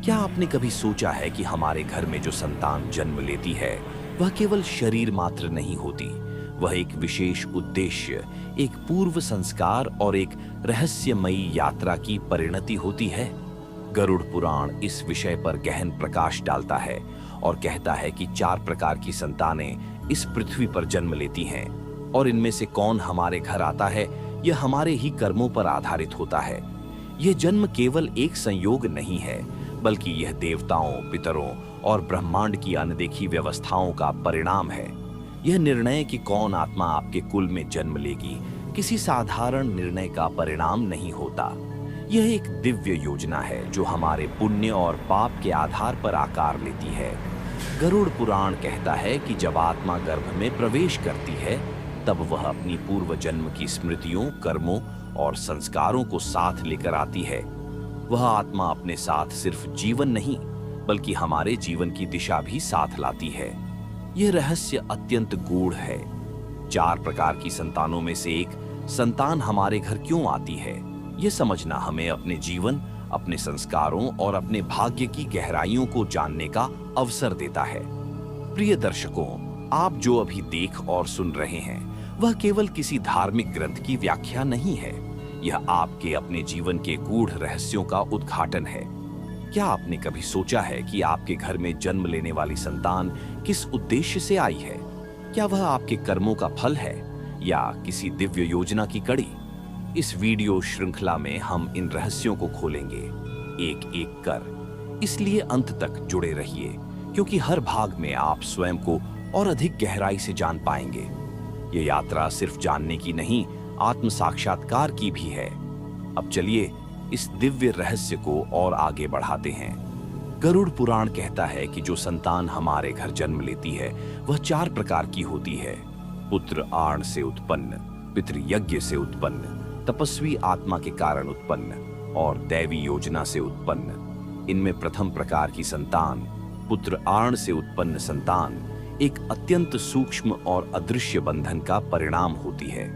क्या आपने कभी सोचा है कि हमारे घर में जो संतान जन्म लेती है वह केवल शरीर मात्र नहीं होती, वह एक विशेष उद्देश्य, एक पूर्व संस्कार और एक रहस्यमयी यात्रा की परिणति होती है। गरुड़ पुराण इस विषय पर गहन प्रकाश डालता है और कहता है कि 4 प्रकार की संतानें इस पृथ्वी पर जन्म लेती हैं और इनमें से कौन हमारे घर आता है यह हमारे ही कर्मों पर आधारित होता है। यह जन्म केवल एक संयोग नहीं है, बल्कि यह देवताओं, पितरों और ब्रह्मांड की अनदेखी व्यवस्थाओं का परिणाम है। यह निर्णय कि कौन आत्मा आपके कुल में जन्म लेगी किसी साधारण निर्णय का परिणाम नहीं होता। यह एक दिव्य योजना है जो हमारे पुण्य और पाप के आधार पर आकार लेती है। गरुड़ पुराण कहता है कि जब आत्मा गर्भ में प्रवेश करती है तब वह अपनी पूर्व जन्म की स्मृतियों, कर्मों और संस्कारों को साथ लेकर आती है। वह आत्मा अपने साथ सिर्फ जीवन नहीं बल्कि हमारे जीवन की दिशा भी साथ लाती है। यह रहस्य अत्यंत गूढ़ है। 4 प्रकार की संतानों में से एक संतान हमारे घर क्यों आती है, यह समझना हमें अपने जीवन, अपने संस्कारों और अपने भाग्य की गहराइयों को जानने का अवसर देता है। प्रिय दर्शकों, आप जो अभी देख और सुन रहे हैं वह केवल किसी धार्मिक ग्रंथ की व्याख्या नहीं है। यह आपके अपने जीवन के गूढ़ रहस्यों का उद्घाटन है। क्या आपने कभी सोचा है कि आपके घर में जन्म लेने वाली संतान किस उद्देश्य से आई है? क्या वह आपके कर्मों का फल है या किसी दिव्य योजना की कड़ी? इस वीडियो श्रृंखला में हम इन रहस्यों को खोलेंगे एक एक कर। इसलिए अंत तक जुड़े रहिए, क्योंकि हर भाग में आप स्वयं को और अधिक गहराई से जान पाएंगे। ये यात्रा सिर्फ जानने की नहीं, आत्म साक्षात्कार की भी है। अब चलिए इस दिव्य रहस्य को और आगे बढ़ाते हैं। गरुड़ पुराण कहता है कि जो संतान हमारे घर जन्म लेती है वह 4 प्रकार की होती है। पुत्र आण से उत्पन्न, पितृयज्ञ से उत्पन्न, तपस्वी आत्मा के कारण उत्पन्न और दैवी योजना से उत्पन्न। इनमें प्रथम प्रकार की संतान, पुत्र आण से उत्पन्न संतान, एक अत्यंत सूक्ष्म और अदृश्य बंधन का परिणाम होती है।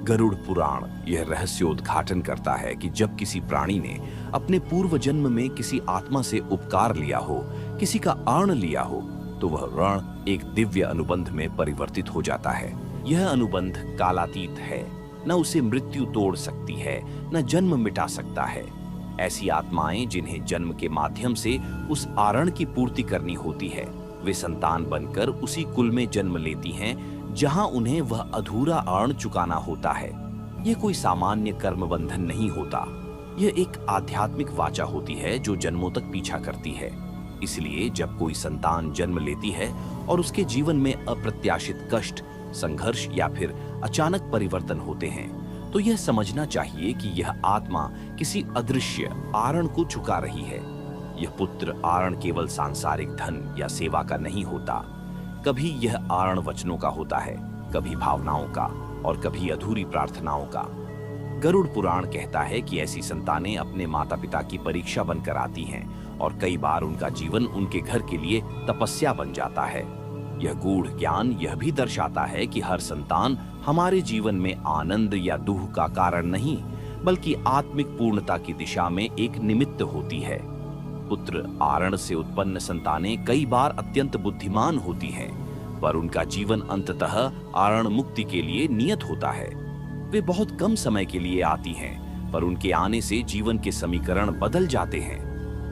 गरुड़ पुराण यह रहस्योद्घाटन करता है कि जब किसी प्राणी ने अपने पूर्व जन्म में किसी आत्मा से उपकार लिया हो, किसी का आण लिया हो, तो वह ऋण एक दिव्य अनुबंध में परिवर्तित हो जाता है। यह अनुबंध कालातीत है, न उसे मृत्यु तोड़ सकती है, न जन्म मिटा सकता है। ऐसी आत्माएं जिन्हें जन्म के माध्यम से उस आरण की पूर्ति करनी होती है, वे संतान बनकर उसी कुल में जन्म लेती हैं जहां उन्हें वह अधूरा आण चुकाना होता है। यह कोई सामान्य कर्म बंधन नहीं होता, यह एक आध्यात्मिक वाचा होती है जो जन्मों तक पीछा करती है। इसलिए जब कोई संतान जन्म लेती है और उसके जीवन में अप्रत्याशित कष्ट, संघर्ष या फिर अचानक परिवर्तन होते हैं, तो यह समझना चाहिए कि यह आत्मा किसी अदृश्य आरण को चुका रही है। यह पुत्र आरण केवल सांसारिक धन या सेवा का नहीं होता, कभी यह आरण वचनों का होता है, कभी भावनाओं का और कभी अधूरी प्रार्थनाओं का। गरुड़ पुराण कहता है कि ऐसी संतानें अपने माता पिता की परीक्षा बनकर आती हैं और कई बार उनका जीवन उनके घर के लिए तपस्या बन जाता है। यह गूढ़ ज्ञान यह भी दर्शाता है कि हर संतान हमारे जीवन में आनंद या दुख का कारण नहीं, बल्कि आत्मिक पूर्णता की दिशा में एक निमित्त होती है। पुत्र आरण से उत्पन्न संतानें कई बार अत्यंत बुद्धिमान होती हैं, पर उनका जीवन अंततः आरण मुक्ति के लिए नियत होता है। वे बहुत कम समय के लिए आती हैं, पर उनके आने से जीवन के समीकरण बदल जाते हैं।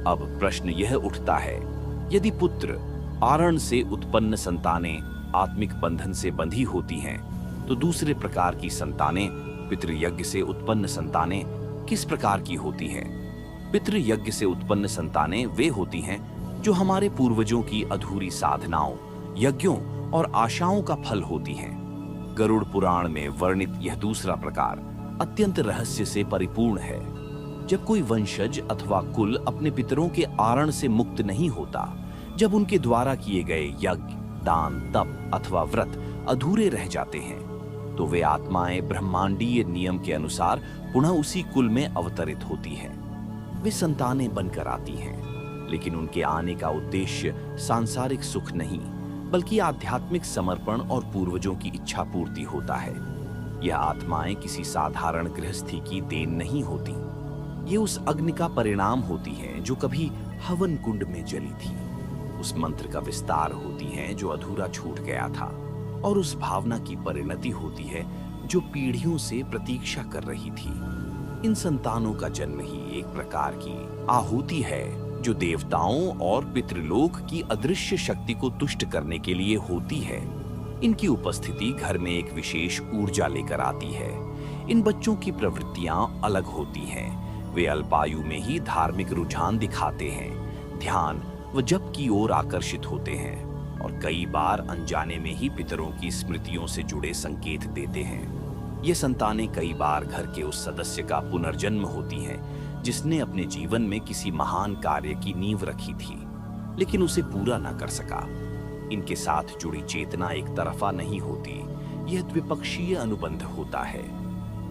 अब प्रश्न यह उठता है, यदि पुत्र आरण से उत्पन्न संतानें आत्मिक बंधन से बंधी होती हैं, तो दूसरे प्रकार की संतानें, पितृयज्ञ से उत्पन्न संतानें, किस प्रकार की होती हैं? पितृयज्ञ से उत्पन्न संतानें वे होती हैं जो हमारे पूर्वजों की अधूरी साधनाओं, यज्ञों और आशाओं का फल होती हैं। गरुड़ पुराण में वर्णित यह दूसरा प्रकार अत्यंत रहस्य से परिपूर्ण है। जब कोई वंशज अथवा कुल अपने पितरों के आरण से मुक्त नहीं होता, जब उनके द्वारा किए गए यज्ञ, दान, तप अथवा व्रत अधूरे रह जाते हैं, तो वे आत्माएं ब्रह्मांडीय नियम के अनुसार पुनः उसी कुल में अवतरित होती हैं। वे संतानें बनकर आती हैं, लेकिन उनके आने का उद्देश्य सांसारिक सुख नहीं, बल्कि आध्यात्मिक समर्पण और पूर्वजों की इच्छा पूर्ति होता है। यह आत्माएं किसी साधारण गृहस्थी की देन नहीं होती, ये उस अग्नि का परिणाम होती हैं जो कभी हवन कुंड में जली थी। उस मंत्र का विस्तार होती है जो अधूरा छूट गया था, और उस भावना की परिणति होती है जो पीढ़ियों से प्रतीक्षा कर रही थी। इन संतानों का जन्म ही एक प्रकार की आहुति है जो देवताओं और पितृलोक की अदृश्य शक्ति को तुष्ट करने के लिए होती है। इनकी उपस्थिति घर में एक विशेष ऊर्जा लेकर आती है। इन बच्चों की प्रवृत्तियां अलग होती हैं। वे अल्पायु में ही धार्मिक रुझान दिखाते हैं, ध्यान व जप की ओर आकर्षित होते हैं, और कई बार अनजाने में ही पितरों की स्मृतियों से जुड़े संकेत देते हैं। ये संतानें कई बार घर के उस सदस्य का पुनर्जन्म होती हैं जिसने अपने जीवन में किसी महान कार्य की नींव रखी थी लेकिन उसे पूरा न कर सका। इनके साथ जुड़ी चेतना एक तरफा नहीं होती, यह द्विपक्षीय अनुबंध होता है।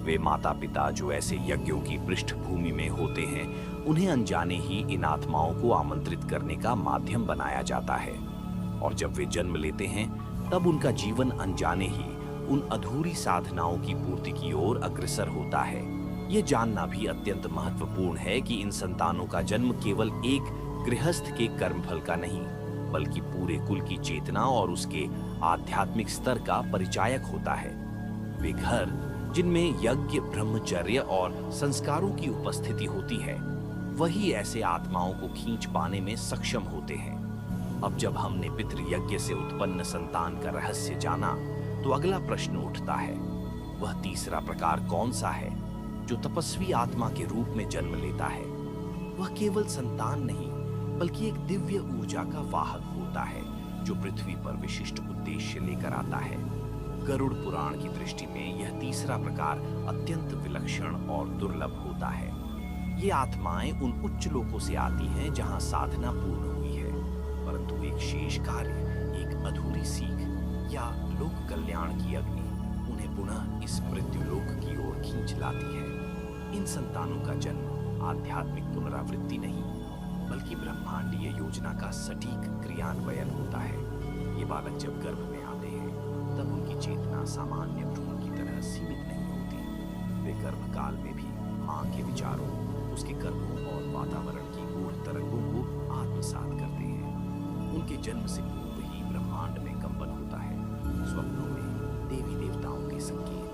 वे माता पिता जो ऐसे यज्ञों की पृष्ठभूमि में होते हैं, उन्हें अनजाने ही इन आत्माओं को आमंत्रित करने का माध्यम बनाया जाता है, और जब वे जन्म लेते हैं तब उनका जीवन अनजाने ही उन अधूरी साधनाओं की पूर्ति की ओर अग्रसर होता है। ये जानना भी अत्यंत महत्वपूर्ण है कि इन संतानों का जन्म केवल एक गृहस्थ के कर्मफल का नहीं, बल्कि पूरे कुल की चेतना और उसके आध्यात्मिक स्तर का परिचायक होता है। वे घर जिनमें यज्ञ, ब्रह्मचर्य और संस्कारों की उपस्थिति होती है, वही ऐसे आत्माओं को खींच पाने में सक्षम होते हैं। अब जब हमने पितृयज्ञ से उत्पन्न संतान का रहस्य जाना, तो अगला प्रश्न उठता है, वह तीसरा प्रकार कौन सा है जो तपस्वी आत्मा के रूप में जन्म लेता है? वह केवल संतान नहीं, बल्कि एक दिव्य ऊर्जा का वाहक होता है जो पृथ्वी पर विशिष्ट उद्देश्य लेकर आता है। गरुड़ पुराण की दृष्टि में यह तीसरा प्रकार अत्यंत विलक्षण और दुर्लभ होता है। ये आत्माएं उन उच्च लोकों से आती हैं जहां साधना पूर्ण हुई है, परंतु एक शेष कार्य, एक अधूरी सीख या लोक कल्याण की अग्नि उन्हें पुनः इस मृत्युलोक की ओर खींच लाती है। इन संतानों का जन्म आध्यात्मिक पुनरावृत्ति नहीं, बल्कि ब्रह्मांडीय योजना का सटीक क्रियान्वयन होता है। ये बालक जब गर्भ में आते हैं तब उनकी चेतना सामान्य भ्रूण की तरह सीमित नहीं होती। वे गर्भकाल में भी मां के विचारों, उसके कर्मों और वातावरण की गूढ़ तरंगों को आत्मसात करते हैं। उनके जन्म से पूर्व ही ब्रह्मांड में कंपन होता है। स्वप्नों में देवी देवताओं के संकेत,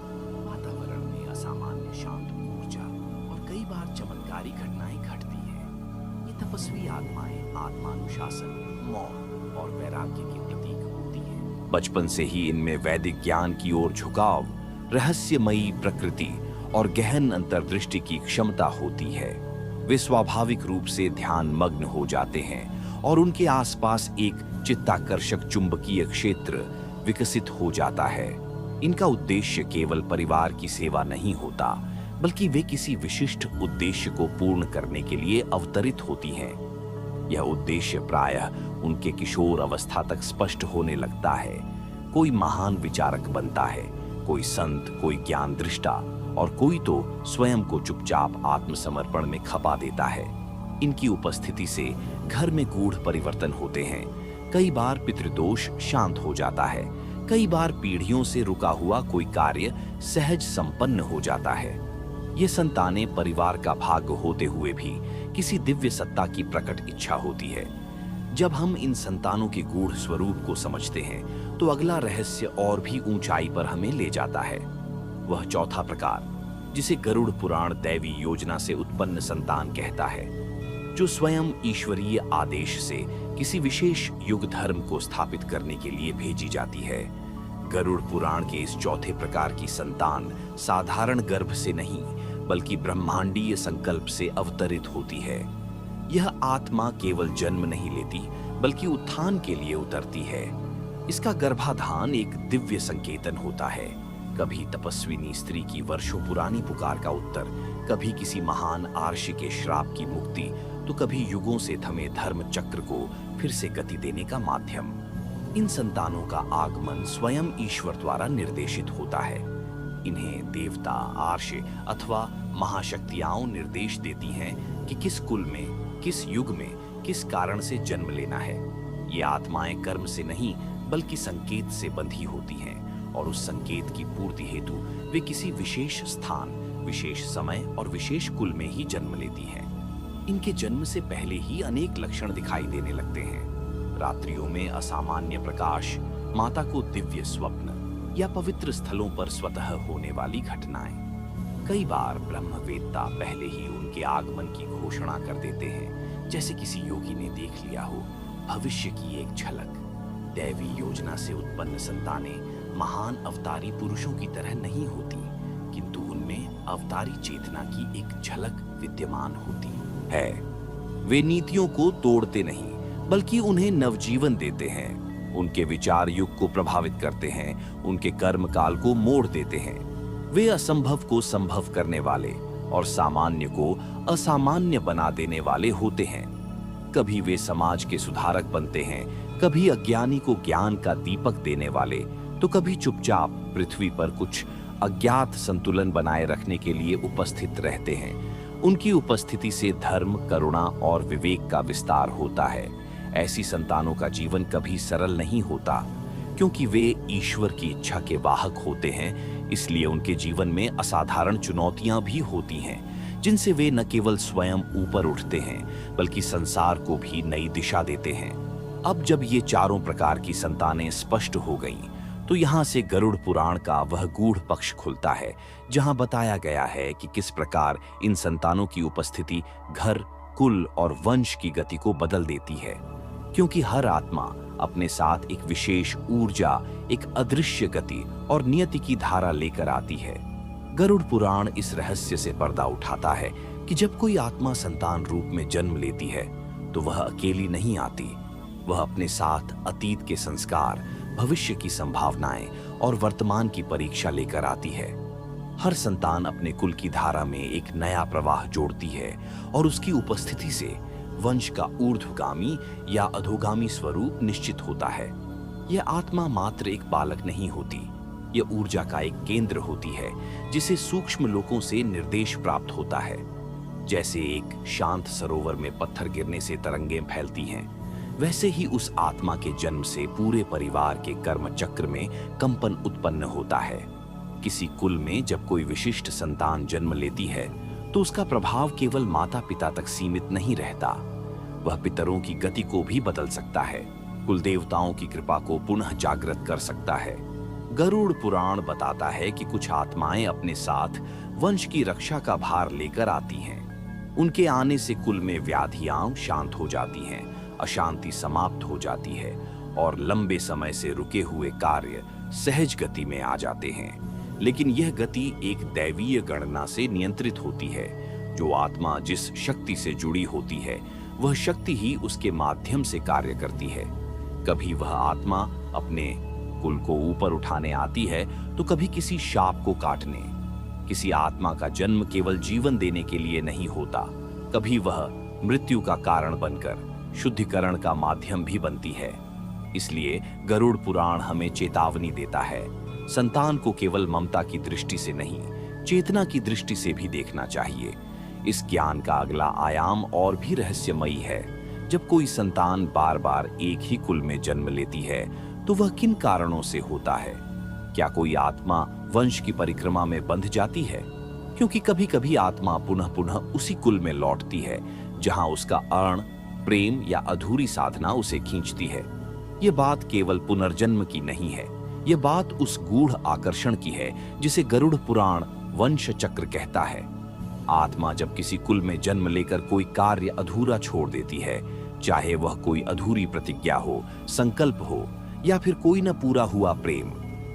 वातावरण में असामान्य शांत ऊर्जा और कई बार चमत्कारी घटनाएं घटती हैं। ये तपस्वी आत्माएं आत्मानुशासन, मौन और वैराग्य के प्रतीक होती हैं। बचपन से ही इनमें वैदिक ज्ञान की ओर झुकाव, रहस्यमयी प्रकृति और गहन अंतर्दृष्टि की क्षमता होती है। वे स्वाभाविक रूप से ध्यान मग्न हो जाते हैं और उनके आसपास एक चित्ताकर्षक चुंबकीय क्षेत्र विकसित हो जाता है। इनका उद्देश्य केवल परिवार की सेवा नहीं होता, बल्कि वे किसी विशिष्ट उद्देश्य को पूर्ण करने के लिए अवतरित होती हैं। यह उद्देश्य प्रायः उनके किशोर अवस्था तक स्पष्ट होने लगता है। कोई महान विचारक बनता है, कोई संत, कोई ज्ञान दृष्टा, और कोई तो स्वयं को चुपचाप आत्मसमर्पण में खपा देता है। इनकी उपस्थिति से घर में गूढ़ परिवर्तन होते हैं। कई बार पितृदोष शांत हो जाता है, कई बार पीढ़ियों से रुका हुआ कोई कार्य सहज संपन्न हो जाता है। ये संतानें परिवार का भाग्य होते हुए भी किसी दिव्य सत्ता की प्रकट इच्छा होती है। जब हम इन संतानों के गूढ़ स्वरूप को समझते हैं, तो अगला रहस्य और भी ऊंचाई पर हमें ले जाता है। वह चौथा प्रकार, जिसे गरुड़ पुराण दैवी योजना से उत्पन्न संतान कहता है, जो स्वयं ईश्वरीय आदेश से किसी विशेष युग धर्म को स्थापित करने के लिए भेजी जाती है। गरुड़ पुराण के इस चौथे प्रकार की संतान साधारण गर्भ से नहीं, बल्कि ब्रह्मांडीय संकल्प से अवतरित होती है। यह आत्मा केवल जन्म नहीं लेती, बल्कि उत्थान के लिए उतरती है। इसका गर्भाधान एक दिव्य संकेतन होता है, कभी तपस्विनी स्त्री की वर्षों पुरानी पुकार का उत्तर, कभी किसी महान आर्षि के श्राप की मुक्ति, तो कभी युगों से थमे धर्म चक्र को फिर से गति देने का माध्यम। इन संतानों का आगमन स्वयं ईश्वर द्वारा निर्देशित होता है। इन्हें देवता, आर्षि अथवा महाशक्तियां निर्देश देती हैं कि किस कुल में, किस युग में, किस कारण से जन्म लेना है। ये आत्माएं कर्म से नहीं, बल्कि संकेत से बंधी होती हैं, और उस संकेत की पूर्ति हेतु वे किसी विशेष स्थान, विशेष समय और विशेष कुल में ही जन्म लेती हैं। इनके जन्म से पहले ही अनेक लक्षण दिखाई देने लगते हैं। रात्रियों में असामान्य प्रकाश, माता को दिव्य स्वप्न या पवित्र स्थलों पर स्वतः होने वाली घटनाएं। कई बार ब्रह्मवेत्ता पहले ही उनके आगमन की घोषणा कर देते हैं, जैसे किसी योगी ने देख लिया हो भविष्य की एक झलक। दैवी योजना से उत्पन्न संतानें महान अवतारी पुरुषों की तरह नहीं होती, किंतु उनमें अवतारी चेतना की एक झलक विद्यमान होती है। वे नीतियों को तोड़ते नहीं, बल्कि उन्हें नवजीवन देते हैं। उनके विचार युग को प्रभावित करते हैं, उनके कर्म काल को मोड़ देते हैं। वे असंभव को संभव करने वाले और सामान्य को असामान्य बना देने वाले होते हैं। कभी वे समाज के सुधारक बनते हैं, कभी अज्ञानी को ज्ञान का दीपक देने वाले, तो कभी चुपचाप पृथ्वी पर कुछ अज्ञात संतुलन बनाए रखने के लिए उपस्थित रहते हैं। उनकी उपस्थिति से धर्म, करुणा और विवेक का विस्तार होता है। ऐसी संतानों का जीवन कभी सरल नहीं होता, क्योंकि वे ईश्वर की इच्छा के वाहक होते हैं। इसलिए उनके जीवन में असाधारण चुनौतियां भी होती हैं, जिनसे वे न केवल स्वयं ऊपर उठते हैं, बल्कि संसार को भी नई दिशा देते हैं। अब जब ये चारों प्रकार की संतानें स्पष्ट हो गईं, तो यहाँ से गरुड़ पुराण का वह गूढ़ पक्ष खुलता है, जहाँ बताया गया है कि किस प्रकार इन संतानों की उपस्थिति घर, कुल और वंश की गति को बदल देती है। क्योंकि हर आत्मा अपने साथ एक विशेष ऊर्जा, एक अदृश्य गति और नियति की धारा लेकर आती है। गरुड़ पुराण इस रहस्य से पर्दा उठाता है कि जब कोई आत्मा संतान रूप में जन्म लेती है, तो वह अकेली नहीं आती। वह अपने साथ अतीत के संस्कार, भविष्य की संभावनाएं और वर्तमान की परीक्षा लेकर आती है। हर संतान अपने कुल की धारा में एक नया प्रवाह जोड़ती है और उसकी उपस्थिति से वंश का ऊर्ध्वगामी या अधोगामी स्वरूप निश्चित होता है। यह आत्मा मात्र एक बालक नहीं होती, यह ऊर्जा का एक केंद्र होती है, जिसे सूक्ष्म लोकों से निर्देश प्राप्त होता है। जैसे एक शांत सरोवर में पत्थर गिरने से तरंगें फैलती हैं, वैसे ही उस आत्मा के जन्म से पूरे परिवार के कर्म चक्र में कंपन उत्पन्न होता है। किसी कुल में जब कोई विशिष्ट संतान जन्म लेती है, तो उसका प्रभाव केवल माता पिता तक सीमित नहीं रहता, वह पितरों की गति को भी बदल सकता है, कुल देवताओं की कृपा को पुनः जागृत कर सकता है। गरुड़ पुराण बताता है कि कुछ आत्माएं अपने साथ वंश की रक्षा का भार लेकर आती हैं। उनके आने से कुल में व्याधियां शांत हो जाती हैं, अशांति समाप्त हो जाती है और लंबे समय से रुके हुए कार्य सहज गति में आ जाते हैं। लेकिन यह गति एक दैवीय गणना से नियंत्रित होती है। जो आत्मा जिस शक्ति से जुड़ी होती है, वह शक्ति ही उसके माध्यम से कार्य करती है। कभी वह आत्मा अपने कुल को ऊपर उठाने आती है, तो कभी किसी शाप को काटने। किसी आत्मा का जन्म केवल जीवन देने के लिए नहीं होता, कभी वह मृत्यु का कारण बनकर शुद्धिकरण का माध्यम भी बनती है। इसलिए गरुड़ पुराण हमें चेतावनी देता है, संतान को केवल ममता की दृष्टि से नहीं, चेतना की दृष्टि से भी देखना चाहिए। इस ज्ञान का अगला आयाम और भी रहस्यमयी है। जब कोई संतान बार बार एक ही कुल में जन्म लेती है, तो वह किन कारणों से होता है? क्या कोई आत्मा वंश की परिक्रमा में बंध जाती है? क्योंकि कभी कभी आत्मा पुनः पुनः उसी कुल में लौटती है, जहां उसका अर्ण, प्रेम या अधूरी साधना उसे खींचती है। यह बात केवल पुनर्जन्म की नहीं है, यह बात उस गूढ़ आकर्षण की है जिसे गरुड़ पुराण वंश चक्र कहता है। आत्मा जब किसी कुल में जन्म लेकर कोई कार्य अधूरा छोड़ देती है, चाहे वह कोई अधूरी प्रतिज्ञा हो, संकल्प हो या फिर कोई न पूरा हुआ प्रेम,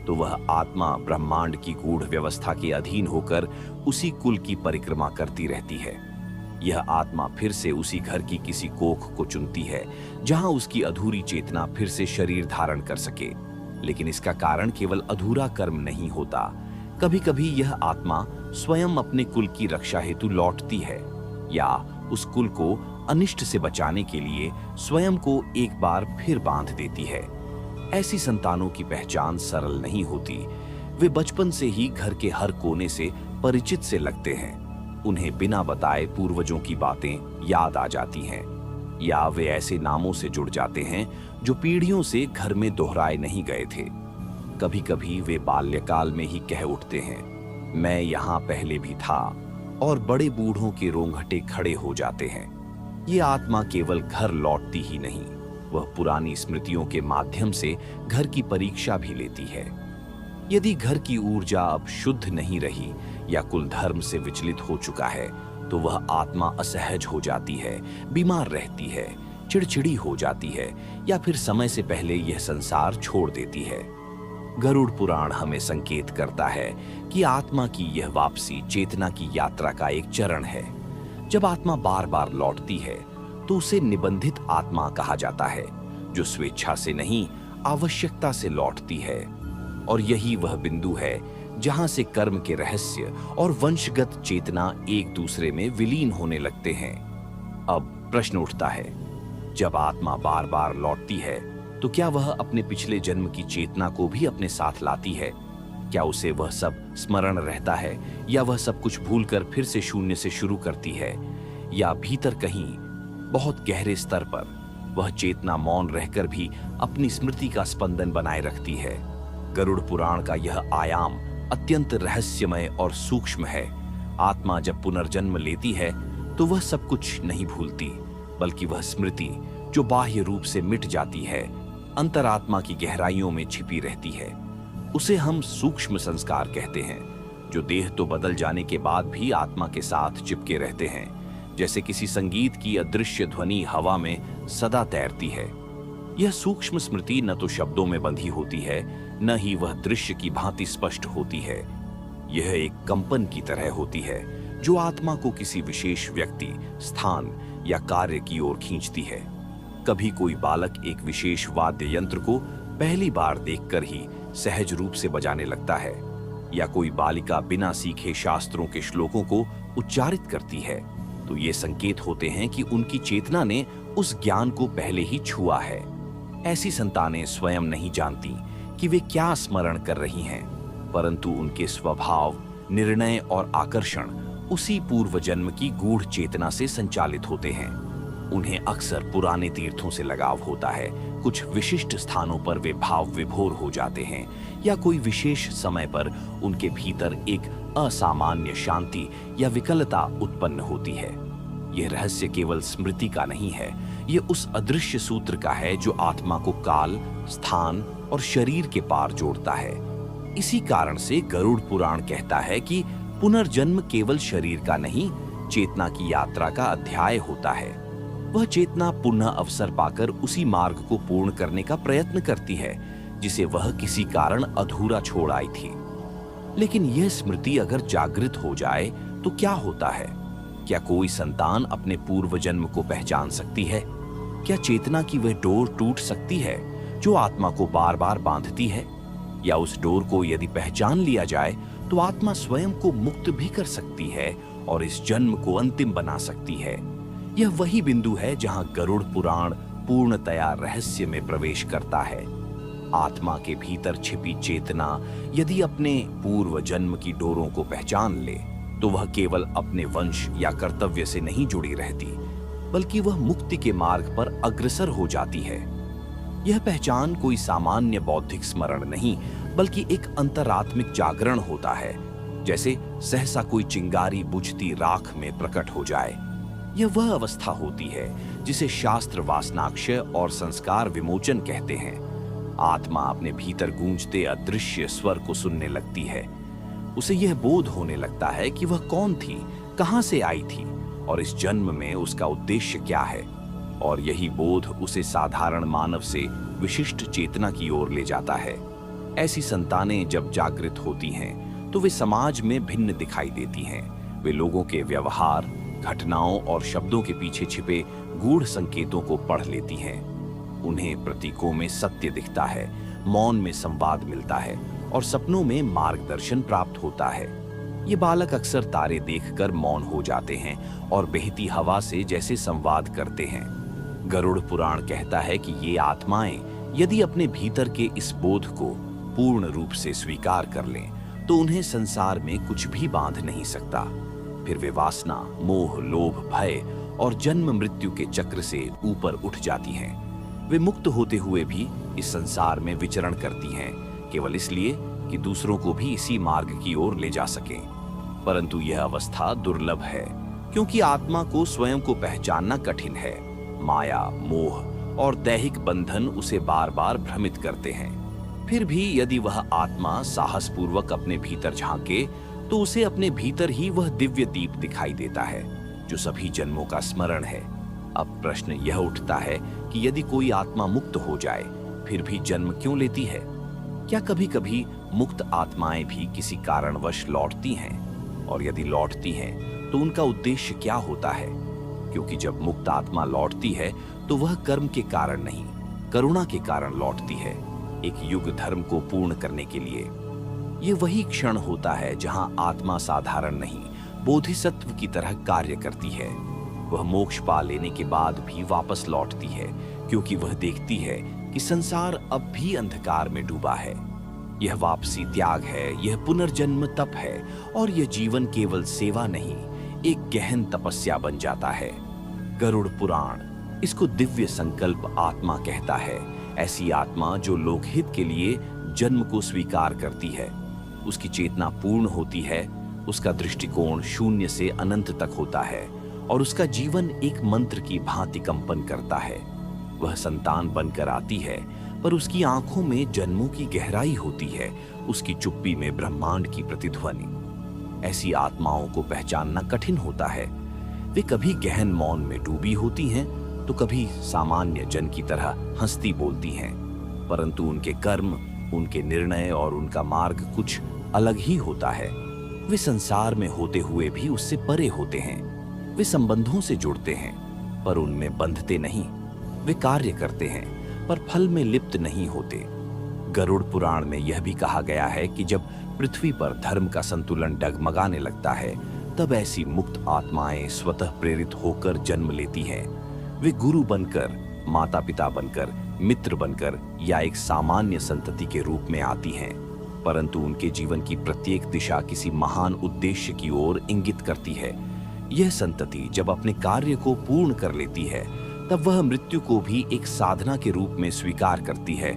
तो वह आत्मा ब्रह्मांड की गूढ़ व्यवस्था के अधीन होकर उसी कुल की परिक्रमा करती रहती है। यह आत्मा फिर से उसी घर की किसी कोख को चुनती है, जहां उसकी अधूरी चेतना फिर से शरीर धारण कर सके। लेकिन इसका कारण केवल अधूरा कर्म नहीं होता। कभी कभी यह आत्मा स्वयं अपने कुल की रक्षा हेतु लौटती है, या उस कुल को अनिष्ट से बचाने के लिए स्वयं को एक बार फिर बांध देती है। ऐसी संतानों की पहचान सरल नहीं होती। वे बचपन से ही घर के हर कोने से परिचित से लगते हैं। उन्हें बिना बताए पूर्वजों की बातें याद आ जाती हैं, या वे ऐसे नामों से जुड़ जाते हैं जो पीढ़ियों से घर में दोहराए नहीं गए थे। कभी कभी वे बाल्यकाल में ही कह उठते हैं, मैं यहाँ पहले भी था, और बड़े बूढ़ों के रोंगटे खड़े हो जाते हैं। ये आत्मा केवल घर लौटती ही नहीं, वह पुरानी स्मृतियों के माध्यम से घर की परीक्षा भी लेती है। यदि घर की ऊर्जा अब शुद्ध नहीं रही या कुल धर्म से विचलित हो चुका है, तो वह आत्मा असहज हो जाती है, बीमार रहती है, चिड़चिड़ी हो जाती है या फिर समय से पहले यह संसार छोड़ देती है। गरुड़ पुराण हमें संकेत करता है कि आत्मा की यह वापसी चेतना की यात्रा का एक चरण है। जब आत्मा बार बार लौटती है तो उसे निबंधित आत्मा कहा जाता है, जो स्वेच्छा से नहीं आवश्यकता से लौटती है। और यही वह बिंदु है जहां से कर्म के रहस्य और वंशगत चेतना एक दूसरे में विलीन होने लगते हैं। अब प्रश्न उठता है, जब आत्मा बार बार लौटती है तो क्या वह अपने पिछले जन्म की चेतना को भी अपने साथ लाती है? क्या उसे वह सब स्मरण रहता है या वह सब कुछ भूलकर फिर से शून्य से शुरू करती है? या भीतर कहीं बहुत गहरे स्तर पर वह चेतना मौन रहकर भी अपनी स्मृति का स्पंदन बनाए रखती है? गरुड़ पुराण का यह आयाम अत्यंत रहस्यमय और सूक्ष्म है। आत्मा जब पुनर्जन्म लेती है तो वह सब कुछ नहीं भूलती, बल्कि वह स्मृति जो बाह्य रूप से मिट जाती है, अंतरात्मा की गहराइयों में छिपी रहती है। उसे हम सूक्ष्म संस्कार कहते हैं, जो देह तो बदल जाने के बाद भी आत्मा के साथ चिपके रहते हैं, जैसे किसी संगीत की अदृश्य ध्वनि हवा में सदा तैरती है। यह सूक्ष्म स्मृति न तो शब्दों में बंधी होती है, न ही वह दृश्य की भांति स्पष्ट होती है। यह एक कंपन की तरह होती है जो आत्मा को किसी विशेष व्यक्ति, स्थान या कार्य की ओर खींचती है। कभी कोई बालक एक विशेष वाद्य यंत्र को पहली बार देखकर ही सहज रूप से बजाने लगता है, या कोई बालिका बिना सीखे शास्त्रों के श्लोकों को उच्चारित करती है, तो ये संकेत होते हैं कि उनकी चेतना ने उस ज्ञान को पहले ही छुआ है। ऐसी संतानें स्वयं नहीं जानती कि वे क्या स्मरण कर रही हैं, परंतु उनके स्वभाव, निर्णय और आकर्षण उसी पूर्व जन्म की गूढ़ चेतना से संचालित होते हैं। उन्हें अक्सर पुराने तीर्थों से लगाव होता है, कुछ विशिष्ट स्थानों पर वे भाव विभोर हो जाते हैं, या कोई विशेष समय पर उनके भीतर एक असामान्य शांति या विकलता उत्पन्न होती है। यह रहस्य केवल स्मृति का नहीं है, यह उस अदृश्य सूत्र का है जो आत्मा को काल, स्थान और शरीर के पार जोड़ता है। इसी कारण से गरुड़ पुराण कहता है कि पुनर्जन्म केवल शरीर का नहीं, चेतना की यात्रा का अध्याय होता है। वह चेतना पुनः अवसर पाकर उसी मार्ग को पूर्ण करने का प्रयत्न करती है जिसे वह किसी कारण अधूरा छोड़ आई थी। लेकिन यह स्मृति अगर जागृत हो जाए तो क्या होता है? क्या कोई संतान अपने पूर्व जन्म को पहचान सकती है? क्या चेतना की वह डोर टूट सकती है जो आत्मा को बार बार बांधती है? या उस डोर को यदि पहचान लिया जाए तो आत्मा स्वयं को मुक्त भी कर सकती है और इस जन्म को अंतिम बना सकती है। यह वही बिंदु है जहां गरुड़ पुराण पूर्णतया रहस्य में प्रवेश करता है। आत्मा के भीतर छिपी चेतना यदि अपने पूर्व जन्म की डोरों को पहचान ले तो वह केवल अपने वंश या कर्तव्य से नहीं जुड़ी रहती, बल्कि वह मुक्ति के मार्ग पर अग्रसर हो जाती है। यह पहचान कोई सामान्य बौद्धिक स्मरण नहीं, बल्कि एक अंतरात्मिक जागरण होता है, जैसे सहसा कोई चिंगारी बुझती राख में प्रकट हो जाए। यह वह अवस्था होती है जिसे शास्त्र वासनाक्षय और संस्कार विमोचन कहते हैं। आत्मा अपने भीतर गूंजते अदृश्य स्वर को सुनने लगती है। उसे यह बोध होने लगता है कि वह कौन थी, कहां से आई थी और इस जन्म में उसका उद्देश्य क्या है। और यही बोध उसे साधारण मानव से विशिष्ट चेतना की ओर ले जाता है। ऐसी संतानें जब जागृत होती हैं तो वे समाज में भिन्न दिखाई देती हैं। वे लोगों के व्यवहार, घटनाओं और शब्दों के पीछे छिपे गूढ़ संकेतों को पढ़ लेती हैं। उन्हें प्रतीकों में सत्य दिखता है, मौन में संवाद मिलता है और सपनों में मार्गदर्शन प्राप्त होता है। ये बालक अक्सर तारे देखकर मौन हो जाते हैं और बहती हवा से जैसे संवाद करते हैं। गरुड़ पुराण कहता है कि ये आत्माएं यदि अपने भीतर के इस बोध को पूर्ण रूप से स्वीकार कर लें तो उन्हें संसार में कुछ भी बांध नहीं सकता। फिर वे वासना, मोह, लोभ, भय और जन्म मृत्यु के चक्र से ऊपर उठ जाती हैं। वे मुक्त होते हुए भी इस संसार में विचरण करती हैं, केवल इसलिए कि दूसरों को भी इसी मार्ग की ओर ले जा सकें। परंतु यह अवस्था दुर्लभ है। क्योंकि आत्मा को स्वयं को पहचानना कठिन है। माया, मोह और दैहिक बंधन उसे बार बार भ्रमित करते हैं। फिर भी यदि वह आत्मा साहसपूर्वक अपने भीतर झांके तो उसे अपने भीतर ही वह दिव्य दीप दिखाई देता है जो सभी जन्मों का स्मरण है। अब प्रश्न यह उठता है कि यदि कोई आत्मा मुक्त हो जाए फिर भी जन्म क्यों लेती है? क्या कभी कभी मुक्त आत्माएं भी किसी कारणवश लौटती हैं? और यदि लौटती हैं तो उनका उद्देश्य क्या होता है? क्योंकि जब मुक्त आत्मा लौटती है तो वह कर्म के कारण नहीं, करुणा के कारण लौटती है, एक युग धर्म को पूर्ण करने के लिए। ये वही क्षण होता है जहां आत्मा साधारण नहीं, बोधिसत्व की तरह कार्य करती है। वह मोक्ष पा लेने के बाद भी वापस लौटती है, क्योंकि वह देखती है कि संसार अब भी अंधकार में डूबा है। यह वापसी त्याग है, यह पुनर्जन्म तप है, और यह जीवन केवल सेवा नहीं, एक गहन तपस्या बन जाता है। गरुड़ पुराण इसको दिव्य संकल्प आत्मा कहता है। ऐसी आत्मा जो लोकहित के लिए जन्म को स्वीकार करती है। उसकी चेतना पूर्ण होती है, उसका दृष्टिकोण शून्य से अनंत तक होता है, और उसका जीवन एक मंत्र की भांति कंपन करता है। वह संतान बनकर आती है, पर उसकी आंखों में जन्मों की गहराई होती है, उसकी चुप्पी में ब्रह्मांड की प्रतिध्वनि। ऐसी आत्माओं को पहचानना कठिन होता है। वे कभी गहन मौन में डूबी होती हैं, तो कभी सामान्य जन की तरह हंसती बोलती हैं, परंतु उनके कर्म, उनके निर्णय और उनका मार्ग कुछ अलग ही होता है। वे संसार में होते हुए भी उससे परे होते हैं। वे संबंधों से जुड़ते हैं, पर उनमें बंधते नहीं। वे कार्य करते हैं, पर फल में लिप्त नहीं होते। गरुड़ पुराण में यह भी कहा गया है कि जब पृथ्वी पर धर्म का संतुलन डगमगाने लगता है, तब ऐसी मुक्त आत्माएं स्वतः प्रेरित होकर जन्म लेती हैं। वे गुरु बनकर, माता पिता बनकर, मित्र बनकर या एक सामान्य संतति के रूप में आती हैं, परंतु उनके जीवन की प्रत्येक दिशा किसी महान उद्देश्य की ओर इंगित करती है। यह संतति जब अपने कार्य को पूर्ण कर लेती है, तब वह मृत्यु को भी एक साधना के रूप में स्वीकार करती है।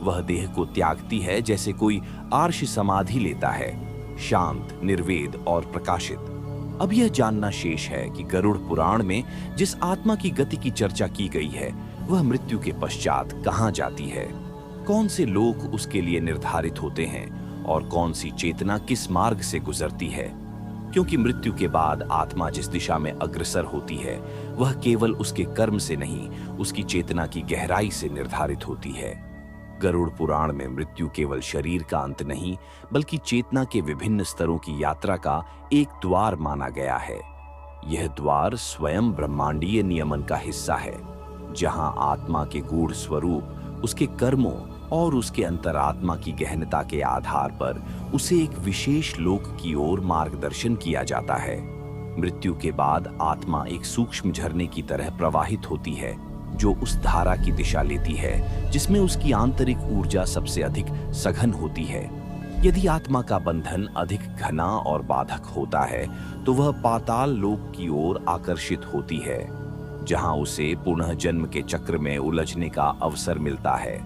वह देह को त्यागती है जैसे कोई आर्ष समाधि लेता है, शांत, निर्वेद और प्रकाशित। अब यह जानना शेष है कि गरुड़ पुराण में जिस आत्मा की गति की चर्चा की गई है, वह मृत्यु के पश्चात कहाँ जाती है, कौन से लोक उसके लिए निर्धारित होते हैं, और कौन सी चेतना किस मार्ग से गुजरती है। क्योंकि मृत्यु के बाद आत्मा जिस दिशा में अग्रसर होती है, वह केवल उसके कर्म से नहीं, उसकी चेतना की गहराई से निर्धारित होती है। गरुड़ पुराण में मृत्यु केवल शरीर का अंत नहीं, बल्कि चेतना के विभिन्न स्तरों की यात्रा का एक द्वार माना गया है। यह द्वार स्वयं ब्रह्मांडीय नियमन का हिस्सा है, जहां आत्मा के गूढ़ स्वरूप, उसके कर्मों और उसके अंतरात्मा की गहनता के आधार पर उसे एक विशेष लोक की ओर मार्गदर्शन किया जाता है। मृत्यु के बाद आत्मा एक सूक्ष्म झरने की तरह प्रवाहित होती है, जो उस धारा की दिशा लेती है जिसमें उसकी आंतरिक ऊर्जा सबसे अधिक सघन होती है। यदि आत्मा का बंधन अधिक घना और बाधक होता है, तो वह पाताल लोक की ओर आकर्षित होती है, जहां उसे पुनः जन्म के चक्र में उलझने का अवसर मिलता है।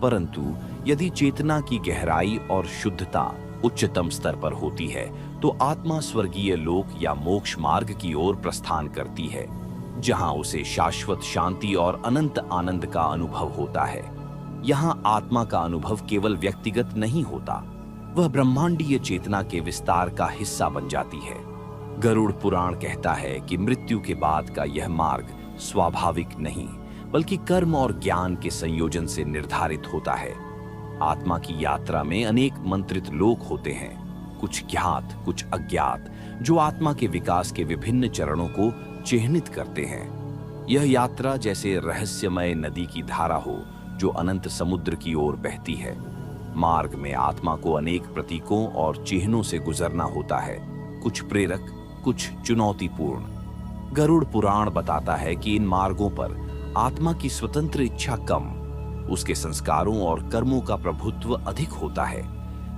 परंतु यदि चेतना की गहराई और शुद्धता उच्चतम स्तर पर होती है, तो आत्मा स्वर्गीय लोक या मोक्ष मार्ग की ओर प्रस्थान करती है, जहां उसे शाश्वत शांति और अनंत आनंद का अनुभव होता है। यहां आत्मा का अनुभव केवल व्यक्तिगत नहीं होता, वह ब्रह्मांडीय चेतना के विस्तार का हिस्सा बन जाती है। गरुड़ पुराण कहता है कि मृत्यु के बाद का यह मार्ग स्वाभाविक नहीं, बल्कि कर्म और ज्ञान के संयोजन से निर्धारित होता है। आत्मा की यात्रा में अनेक मंत्रित लोक होते हैं, कुछ ज्ञात, कुछ अज्ञात, जो आत्मा के विकास के विभिन्न चरणों को चिह्नित करते हैं। यह यात्रा जैसे रहस्यमय नदी की धारा हो जो अनंत समुद्र की ओर बहती है। मार्ग में आत्मा को अनेक प्रतीकों और चिन्हों से गुजरना होता है, कुछ प्रेरक, कुछ चुनौतीपूर्ण। गरुड़ पुराण बताता है कि इन मार्गों पर आत्मा की स्वतंत्र इच्छा कम, उसके संस्कारों और कर्मों का प्रभुत्व अधिक होता है।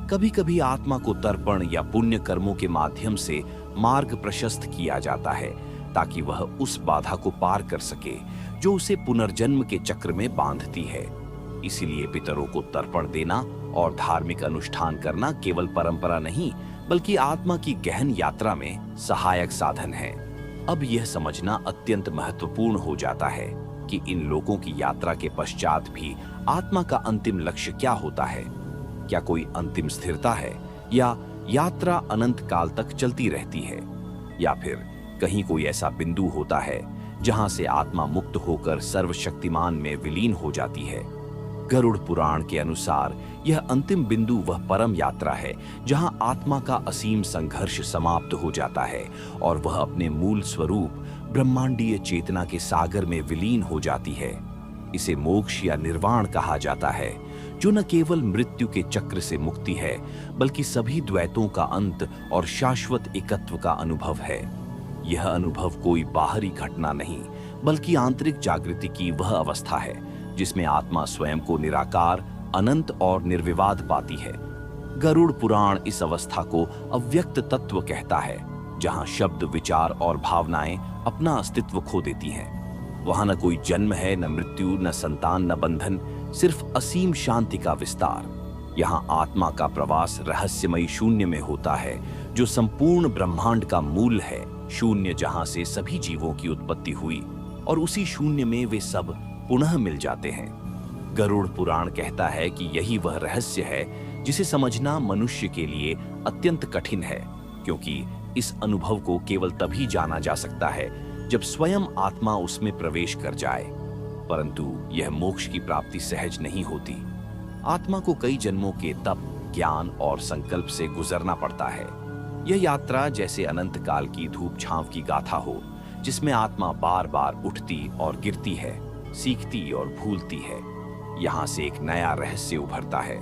कभी कभी आत्मा को तर्पण या पुण्य कर्मों के माध्यम से मार्ग प्रशस्त किया जाता है, ताकि वह उस बाधा को पार कर सके जो उसे पुनर्जन्म के चक्र में बांधती है। इसीलिए पितरों को तर्पण देना और धार्मिक अनुष्ठान करना केवल परंपरा नहीं, बल्कि आत्मा की गहन यात्रा में सहायक साधन है। अब यह समझना अत्यंत महत्वपूर्ण हो जाता है कि इन लोगों की यात्रा के पश्चात भी आत्मा का अंतिम लक्ष्य क्या होता है। क्या कोई अंतिम स्थिरता है, या यात्रा अनंत काल तक चलती रहती है, या फिर कहीं कोई ऐसा बिंदु होता है जहां से आत्मा मुक्त होकर सर्वशक्तिमान में विलीन हो जाती है। गरुड़ पुराण के अनुसार यह अंतिम बिंदु वह परम यात्रा है जहां आत्मा का असीम संघर्ष समाप्त हो जाता है और वह अपने मूल स्वरूप ब्रह्मांडीय चेतना के सागर में विलीन हो जाती है। इसे मोक्ष या निर्वाण कहा जाता है, जो न केवल मृत्यु के चक्र से मुक्ति है, बल्कि सभी द्वैतों का अंत और शाश्वत एकत्व का अनुभव है। यह अनुभव कोई बाहरी घटना नहीं, बल्कि आंतरिक जागृति की वह अवस्था है जिसमें आत्मा स्वयं को निराकार, अनंत और निर्विवाद पाती है। गरुड़ पुराण इस अवस्था को अव्यक्त तत्व कहता है, जहां शब्द, विचार और भावनाएं अपना अस्तित्व खो देती हैं। वहां न कोई जन्म है, न मृत्यु, न संतान, न बंधन, सिर्फ असीम शांति का विस्तार। यहाँ आत्मा का प्रवास रहस्यमयी शून्य में होता है, जो संपूर्ण ब्रह्मांड का मूल है। शून्य जहाँ से सभी जीवों की उत्पत्ति हुई और उसी शून्य में वे सब पुनः मिल जाते हैं। गरुड़ पुराण कहता है कि यही वह रहस्य है जिसे समझना मनुष्य के लिए अत्यंत कठिन है, क्योंकि इस अनुभव को केवल तभी जाना जा सकता है जब स्वयं आत्मा उसमें प्रवेश कर जाए। परंतु यह मोक्ष की प्राप्ति सहज नहीं होती। आत्मा को कई जन्मों के तप, ज्ञान और संकल्प से गुजरना पड़ता है। यह यात्रा जैसे अनंत काल की धूप छांव की गाथा हो, जिसमें आत्मा बार बार उठती और गिरती है, सीखती और भूलती है। यहाँ से एक नया रहस्य उभरता है।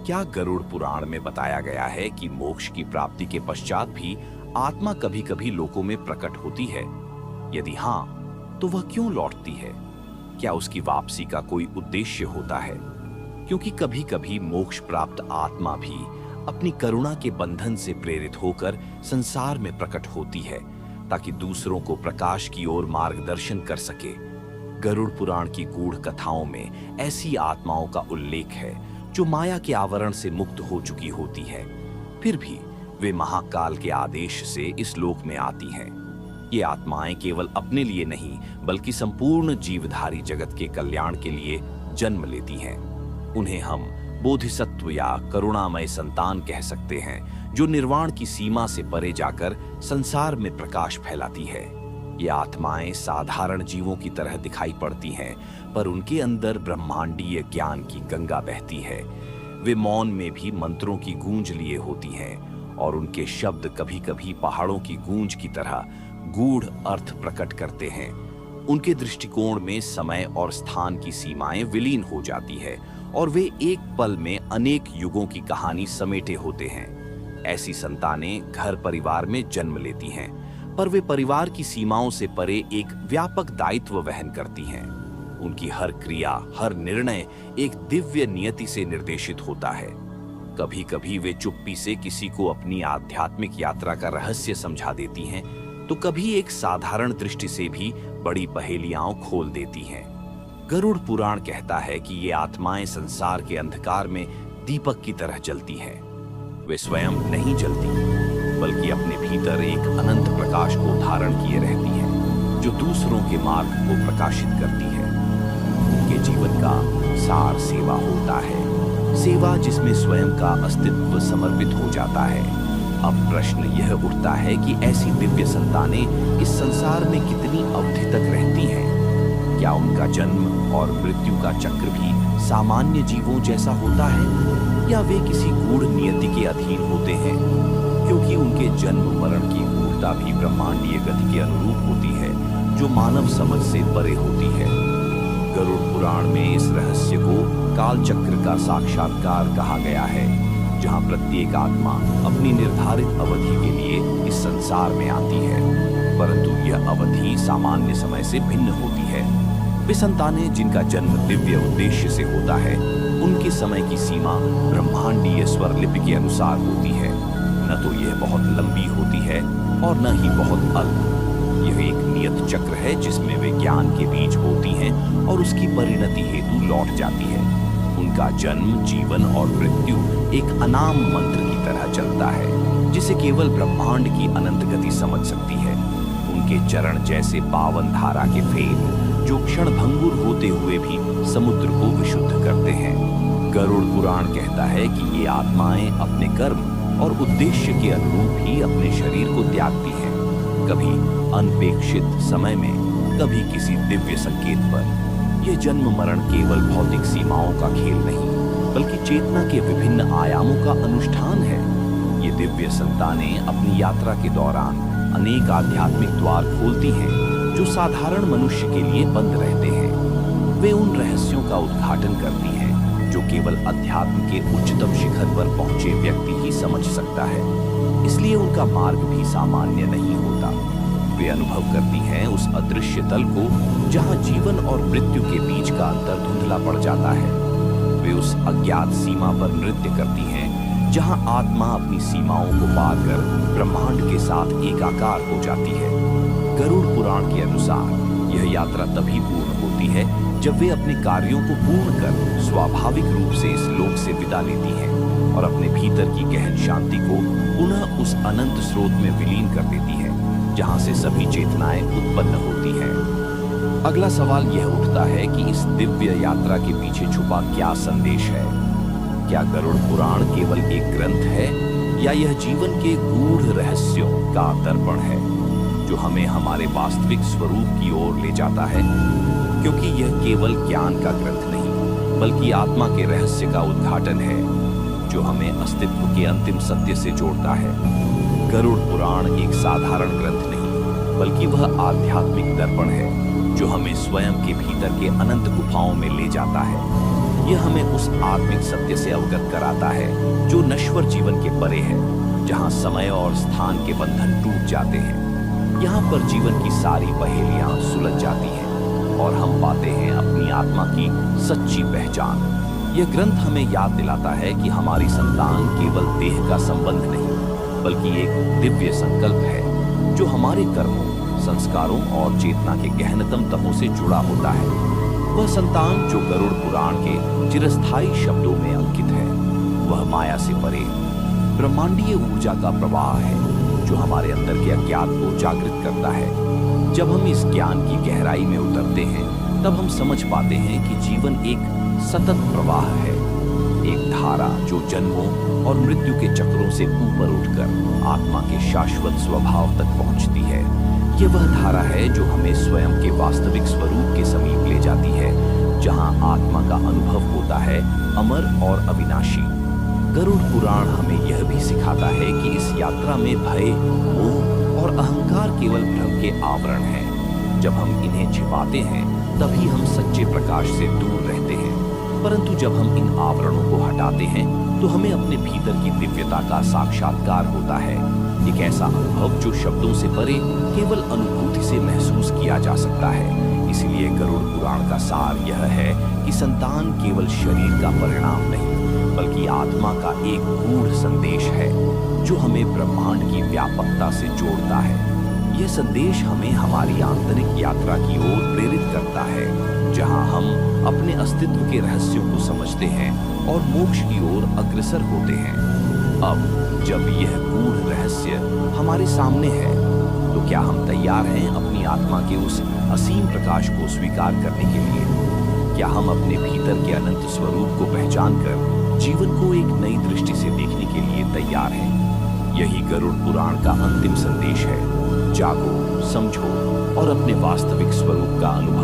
क्या गरुड़ पुराण में बताया गया है कि मोक्ष की प्राप्ति के पश्चात भी आत्मा कभी कभी लोकों में प्रकट होती है? यदि हाँ, तो वह क्यों लौटती है? क्या उसकी वापसी का कोई उद्देश्य होता है? क्योंकि कभी कभी मोक्ष प्राप्त आत्मा भी अपनी करुणा के बंधन से प्रेरित होकर संसार में प्रकट होती है, ताकि दूसरों को प्रकाश की ओर मार्गदर्शन कर सके। गरुड़ पुराण की गूढ़ कथाओं में ऐसी आत्माओं का उल्लेख है जो माया के आवरण से मुक्त हो चुकी होती है, फिर भी वे महाकाल के आदेश से इस लोक में आती हैं। ये आत्माएं केवल अपने लिए नहीं, बल्कि संपूर्ण जीवधारी जगत के कल्याण के लिए जन्म लेती हैं। उन्हें हम बोधिसत्व या करुणामय संतान कह सकते हैं, जो निर्वाण की सीमा से परे जाकर संसार में प्रकाश फैलाती है। ये आत्माएं साधारण जीवों की तरह दिखाई पड़ती हैं, पर उनके अंदर ब्रह्मांडीय ज्ञान की गंगा बहती है। वे मौन में भी मंत्रों की गूंज लिए होती हैं, और उनके शब्द कभी कभी पहाड़ों की गूंज की तरह गूढ़ अर्थ प्रकट करते हैं। उनके दृष्टिकोण में समय और स्थान की सीमाएं विलीन हो जाती है, और वे एक पल में अनेक युगों की कहानी समेटे होते हैं। ऐसी संतानें घर परिवार में जन्म लेती हैं, पर वे परिवार की सीमाओं से परे एक व्यापक दायित्व वहन करती हैं। उनकी हर क्रिया, हर निर्णय एक दिव्य नियति से निर्देशित होता है। कभी कभी वे चुप्पी से किसी को अपनी आध्यात्मिक यात्रा का रहस्य समझा देती हैं, तो कभी एक साधारण दृष्टि से भी बड़ी पहेलियां खोल देती हैं। गरुड़ पुराण कहता है कि ये आत्माएं संसार के अंधकार में दीपक की तरह जलती हैं। वे स्वयं नहीं जलती, बल्कि अपने भीतर एक अनंत प्रकाश को धारण किए रहती हैं, जो दूसरों के मार्ग को प्रकाशित करती है। उनके जीवन का सार सेवा होता है, सेवा जिसमें स्वयं का अस्तित्व समर्पित हो जाता है। अब प्रश्न यह उठता है कि ऐसी दिव्य संतानें इस संसार में कितनी अवधि तक रहती हैं? क्या उनका जन्म और मृत्यु का चक्र भी सामान्य जीवों जैसा होता है, या वे किसी गूढ़ नियति के अधीन होते हैं? क्योंकि उनके जन्म मरण की गूढ़ता भी ब्रह्मांडीय गति के अनुरूप होती है, जो मानव समझ से परे होती है। गरुड़ पुराण में इस रहस्य को काल चक्र का साक्षात्कार कहा गया है, जहां प्रत्येक आत्मा अपनी निर्धारित अवधि के लिए इस संसार में आती है, परंतु यह अवधि सामान्य समय से भिन्न होती है। वे संतानें जिनका जन्म दिव्य उद्देश्य से होता है, उनके समय की सीमा ब्रह्मांडीय स्वरलिपि के अनुसार होती है। न तो यह बहुत लंबी होती है और न ही बहुत अल्प। यह एक नियत चक्र है जिसमें वे ज्ञान के बीज होती हैं और उसकी परिणति हेतु लौट जाती है। उनका जन्म, जीवन और मृत्यु एक अनाम मंत्र की तरह चलता है, जिसे केवल ब्रह्मांड की अनंत गति समझ सकती है। उनके चरण जैसे पावन धारा के फेन जो क्षणभंगुर होते हुए भी समुद्र को विशुद्ध करते हैं। गरुड़ पुराण कहता है कि ये आत्माएं अपने कर्म और उद्देश्य के अनुरूप ही अपने शरीर को त्यागती हैं, कभी अनपेक्षित समय में, कभी किसी दिव्य संकेत पर। यह जन्म मरण केवल भौतिक सीमाओं का खेल नहीं, बल्कि चेतना के विभिन्न आयामों का अनुष्ठान है। ये दिव्य संतानें अपनी यात्रा के दौरान अनेक आध्यात्मिक द्वार खोलती हैं जो साधारण मनुष्य के लिए बंद रहते हैं। वे उन रहस्यों का उद्घाटन करती हैं जो केवल अध्यात्म के उच्चतम शिखर पर पहुंचे व्यक्ति ही समझ सकता है। इसलिए उनका मार्ग भी सामान्य नहीं होता। वे अनुभव करती हैं उस अदृश्य तल को जहां जीवन और मृत्यु के बीच का अंतर धुंधला पड़ जाता है। वे उस अज्ञात सीमा पर नृत्य करती हैं जहां आत्मा अपनी सीमाओं को पार कर ब्रह्मांड के साथ एकाकार हो जाती है। गरुड़ पुराण के अनुसार यह यात्रा तभी पूर्ण होती है जब वे अपने कार्यों को पूर्ण कर स्वाभाविक रूप से इस लोक से विदा लेती हैं और अपने भीतर की गहन शांति को पुनः उस अनंत स्रोत में विलीन कर देती है जहां से सभी चेतनाएं उत्पन्न होती हैं। अगला सवाल यह उठता है कि इस दिव्य यात्रा के पीछे छुपा क्या संदेश है? क्या गरुड़ पुराण केवल एक ग्रंथ है या यह जीवन के गूढ़ रहस्यों का दर्पण है जो हमें हमारे वास्तविक स्वरूप की ओर ले जाता है? क्योंकि यह केवल ज्ञान का ग्रंथ नहीं, बल्कि आत्मा के रहस्य का उद्घाटन है जो हमें अस्तित्व के अंतिम सत्य से जोड़ता है। गरुड़ पुराण एक साधारण ग्रंथ नहीं, बल्कि वह आध्यात्मिक दर्पण है जो हमें स्वयं के भीतर के अनंत गुफाओं में ले जाता है। यह हमें उस आत्मिक सत्य से अवगत कराता है जो नश्वर जीवन के परे है, जहां समय और स्थान के बंधन टूट जाते हैं। यहाँ पर जीवन की सारी पहेलियां सुलझ जाती हैं और हम पाते हैं अपनी आत्मा की सच्ची पहचान। यह ग्रंथ हमें याद दिलाता है कि हमारी संतान केवल देह का संबंध नहीं, बल्कि एक दिव्य संकल्प है जो हमारे कर्मों, संस्कारों और चेतना के गहनतम तहों से जुड़ा होता है। वह संतान जो गरुड़ पुराण के चिरस्थायी शब्दों में अंकित है, वह माया से परे ब्रह्मांडीय ऊर्जा का प्रवाह है जो हमारे अंदर के अज्ञात को जागृत करता है। जब हम इस ज्ञान की गहराई में उतरते हैं, तब हम समझ पाते हैं कि जीवन एक सतत प्रवाह है, एक धारा जो जन्मों और मृत्यु के चक्रों से ऊपर उठकर आत्मा के शाश्वत स्वभाव तक पहुंचती है। यह वह धारा है जो हमें स्वयं के वास्तविक स्वरूप के समीप ले जाती है, जहां आत्मा का अनुभव होता है अमर और अविनाशी। गरुड़ पुराण हमें यह भी सिखाता है कि इस यात्रा में भय, मोह और अहंकार केवल भ्रम के आवरण हैं। जब हम इन्हें छिपाते हैं, तभी हम सच्चे प्रकाश से दूर रहते हैं। परंतु जब हम इन आवरणों को हटाते हैं, तो हमें अपने भीतर की दिव्यता का साक्षात्कार होता है। एक ऐसा अनुभव जो शब्दों से परे केवल अनुभूति से महसूस किया जा सकता है। इसलिए गरुड़ पुराण का सार यह है कि संतान केवल शरीर का परिणाम नहीं, बल्कि आत्मा का एक गूढ़ संदेश है जो हमें ब्रह्मांड की व्यापकता से जोड़ता है। यह संदेश हमें हमारी आंतरिक यात्रा की ओर प्रेरित करता है, जहां हम अपने अस्तित्व के रहस्यों को समझते हैं और मोक्ष की ओर अग्रसर होते हैं। अब जब यह गूढ़ रहस्य हमारे सामने है, तो क्या हम तैयार हैं अपनी आत्मा के उस असीम प्रकाश को स्वीकार करने के लिए? क्या हम अपने भीतर के अनंत स्वरूप को पहचानकर जीवन को एक नई दृष्टि से देखने के लिए तैयार हैं? यही गरुड़ पुराण का अंतिम संदेश है। जागो, समझो और अपने वास्तविक स्वरूप का अनुभव